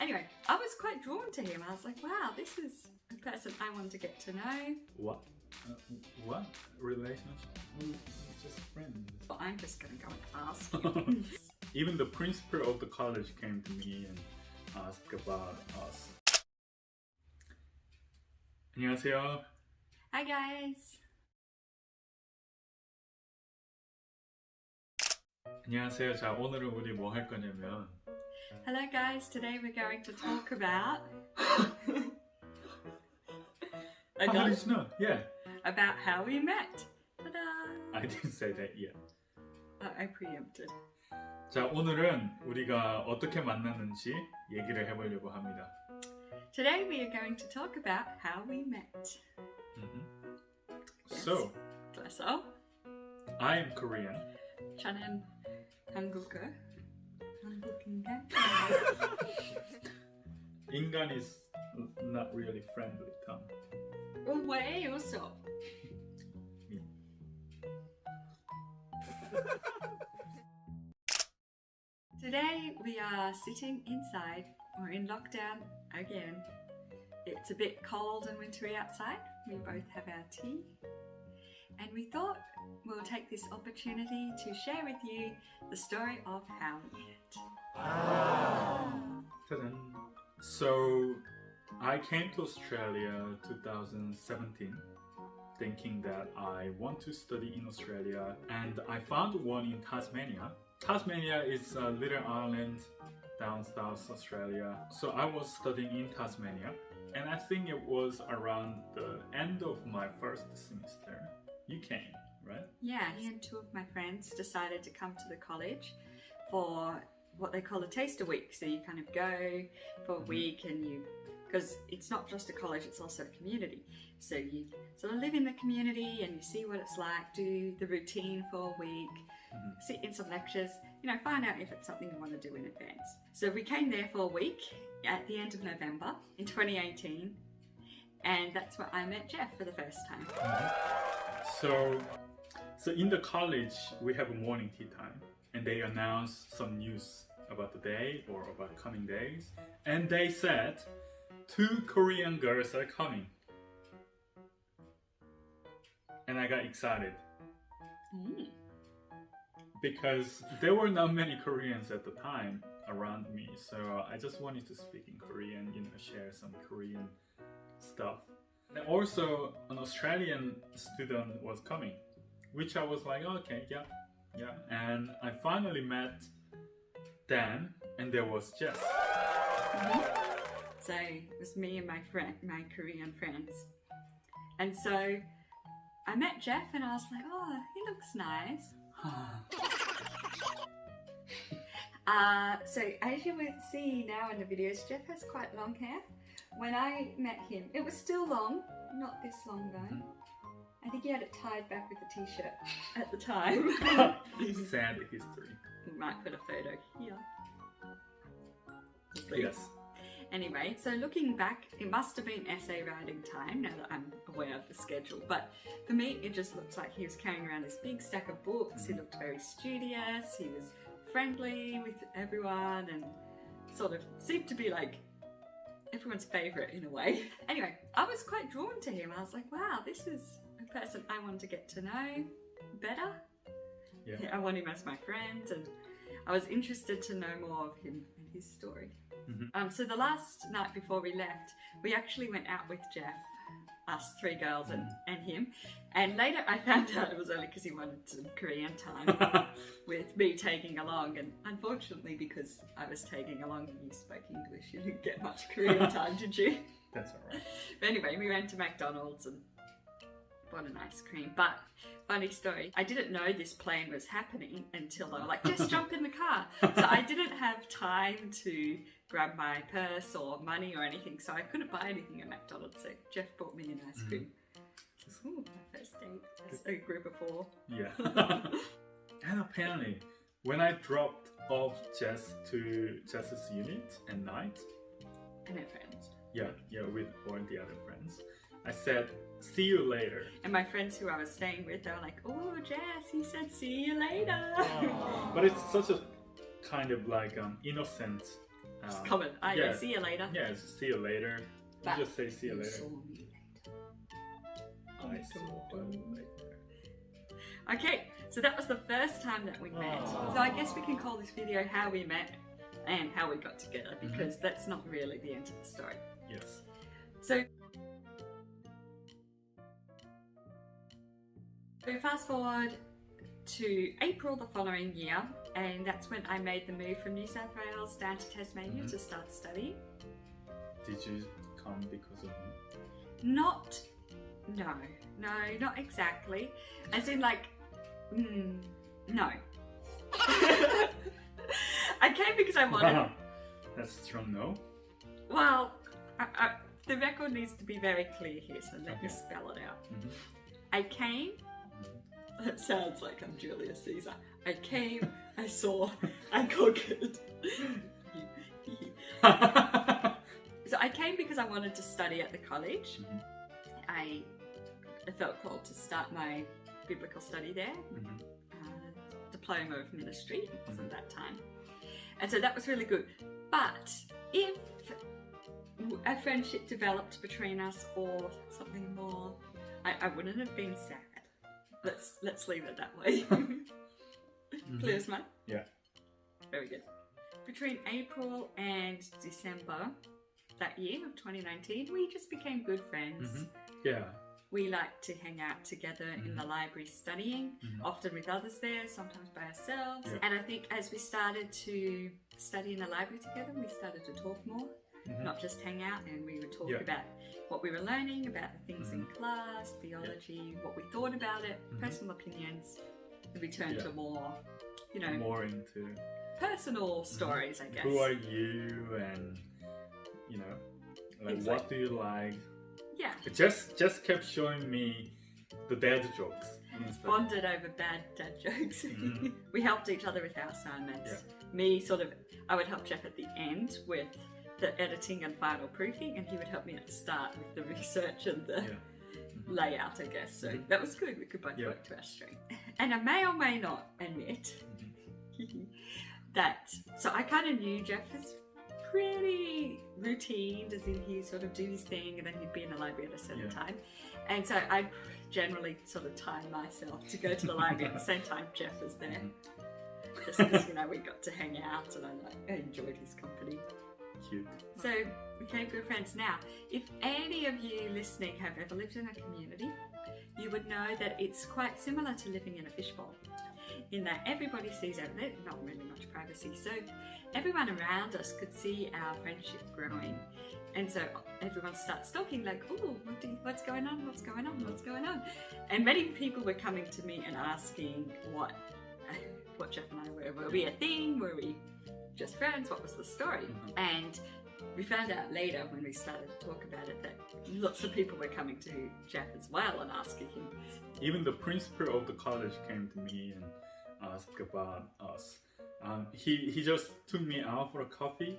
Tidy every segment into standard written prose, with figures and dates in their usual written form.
Anyway, I was quite drawn to him. I was like, wow, this is a person I want to get to know. What? What relationship? Just friends. But I'm just going to go and ask him. Even the principal of the college came to me and asked about us. 안녕하세요. Hi guys. 안녕하세요. 자, 오늘은 우리 뭐 할 거냐면 Hello guys, today we're going to talk about How did you know? Yeah. about how we met. Ta-da! I didn't say that yet. I preempted. 자, 오늘은 우리가 어떻게 만났는지 얘기를 해보려고 합니다. Today we are going to talk about how we met. Yes. So, I am Korean. 저는 한국어. 한국인가? 인간 is not really friendly term. 왜 웃어? Today we are sitting inside. We're in lockdown again. It's a bit cold and wintry outside. We both have our tea. And we thought we'll take this opportunity to share with you the story of how we met. Ta-da. So, I came to Australia 2017 thinking that I want to study in Australia, and I found one in Tasmania. Tasmania is a little island down South Australia. So I was studying in Tasmania, and I think it was around the end of my first semester. You came, right? Yeah, me and two of my friends decided to come to the college for what they call a taster week. So you kind of go for a week and you, because it's not just a college, it's also a community. So you sort of live in the community and you see what it's like, do the routine for a week, sit in some lectures, you know, find out if it's something you want to do in advance. So we came there for a week at the end of November in 2018, and that's where I met Jeff for the first time. So in the college we have a morning tea time, and they announce some news about the day or about coming days, and they said 2 Korean girls are coming, and I got excited because there were not many Koreans at the time around me, so I just wanted to speak in Korean, you know, share some Korean stuff. And also an Australian student was coming, which I was like, okay, yeah. And I finally met Dan, and there was Jess. So it was me and my Korean friends. And so I met Jeff and I was like, oh, he looks nice. So as you would see now in the videos, Jeff has quite long hair. When I met him, it was still long, not this long though. I think he had it tied back with a t-shirt at the time. Sad history. We might put a photo here. Yes. Anyway, so looking back, it must have been essay writing time now that I'm aware of the schedule. But for me, it just looks like he was carrying around this big stack of books. He looked very studious. He was friendly with everyone and sort of seemed to be like everyone's favourite in a way. Anyway, I was quite drawn to him. I was like, wow, this is a person I want to get to know better. Yeah. I want him as my friend, and I was interested to know more of him and his story. So the last night before we left, we actually went out with Jeff, us 3 girls and him, and later I found out it was only because he wanted some Korean time with me tagging along, and unfortunately because I was tagging along and you spoke English, you didn't get much Korean time, did you? That's alright. But anyway, we went to McDonald's and bought an ice cream. But funny story, I didn't know this plane was happening until they were like, just jump in the car. So I didn't have time to grab my purse or money or anything, so I couldn't buy anything at McDonald's. So Jeff bought me an ice cream. Ooh, my first date as a group of 4. Yeah. And apparently, when I dropped off Jess to Jess's unit at night, And her friends. yeah, with all the other friends, I said, see you later. And my friends who I was staying with, they were like, oh, Jess, he said, see you later. But it's such a kind of like innocent Just comment. Yeah, see you later. Yeah, just see you later. But You just say see you later. saw me later. I saw you later. Okay, so that was the first time that we met. Aww. So I guess we can call this video How We Met and How We Got Together, because that's not really the end of the story. Yes. So fast forward to April the following year, and that's when I made the move from New South Wales down to Tasmania to start studying. Did you come because of me? No, not exactly. As in, like, no. I came because I wanted. That's a strong no. Well, the record needs to be very clear here, so let me spell it out. I came. That sounds like I'm Julius Caesar. I came, I saw, I conquered. So I came because I wanted to study at the college. I felt called to start my biblical study there. Diploma of ministry, it wasn't that time. And so that was really good. But if a friendship developed between us or something more, I wouldn't have been sad. Let's leave it that way. Clear as mud? Yeah. Very good. Between April and December that year of 2019, we just became good friends. Yeah. We liked to hang out together in the library studying, often with others there, sometimes by ourselves. Yeah. And I think as we started to study in the library together, we started to talk more, not just hang out, and we would talk about what we were learning, about the things in class, theology, what we thought about it, personal opinions. And we turned to more, more into personal stories, I guess. Who are you, and like what do you like? Yeah. It just kept showing me the dad jokes. Bonded over bad dad jokes. We helped each other with our assignments. Me, I would help Jeff at the end with the editing and final proofing, and he would help me at the start with the research and the layout, I guess. So that was good. We could both work to our strength. And I may or may not admit that, so I kind of knew Jeff was pretty routine, as in he'd sort of do his thing and then he'd be in the library at a certain time. And so I generally sort of time myself to go to the library at the same time Jeff was there. Just because, we got to hang out and I enjoyed his company. Cute. So we became good friends. Now, if any of you listening have ever lived in a community, you would know that it's quite similar to living in a fishbowl, in that everybody sees everything, not really much privacy. So everyone around us could see our friendship growing. And so everyone starts talking like, oh, what's going on? What's going on? What's going on? And many people were coming to me and asking what Jeff and I were. Were we a thing? Were we just friends? What was the story? And we found out later when we started to talk about it that lots of people were coming to Jeff as well and asking him. Even the principal of the college came to me and asked about us. He just took me out for a coffee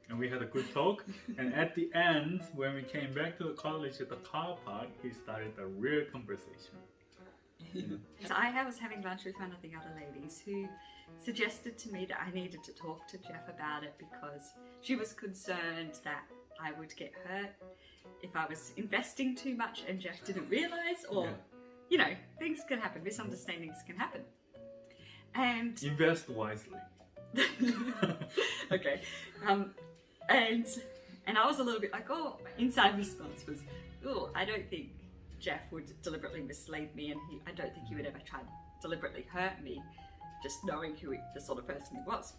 and we had a good talk. And at the end, when we came back to the college at the car park, he started a real conversation. So I was having lunch with one of the other ladies who suggested to me that I needed to talk to Jeff about it because she was concerned that I would get hurt if I was investing too much and Jeff didn't realise, or things can happen, misunderstandings can happen. And invest wisely. Okay. And I was a little bit like, my inside response was, I don't think Jeff would deliberately mislead me, and I don't think he would ever try to deliberately hurt me, just knowing the sort of person he was.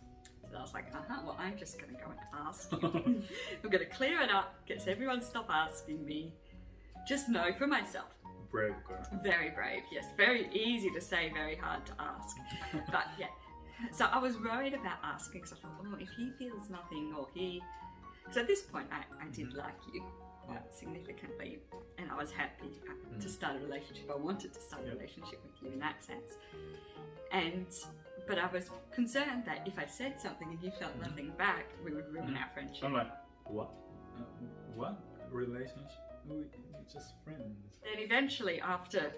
So I was like, well, I'm just going to go and ask him. I'm going to clear it up, get everyone to stop asking me, just know for myself. Brave girl. Very brave, yes. Very easy to say, very hard to ask. But yeah, so I was worried about asking, because I thought, if he feels nothing, or so at this point I did like you quite significantly, and I was happy to start a relationship. I wanted to start a relationship with you in that sense. But I was concerned that if I said something and you felt nothing back, we would ruin our friendship. I'm like, what? What relationship? We're just friends. Then eventually, after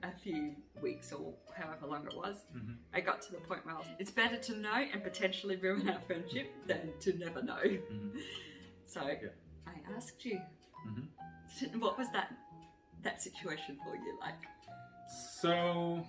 a few weeks or however long it was, I got to the point where it's better to know and potentially ruin our friendship than to never know. So I asked you, what was that situation for you like? So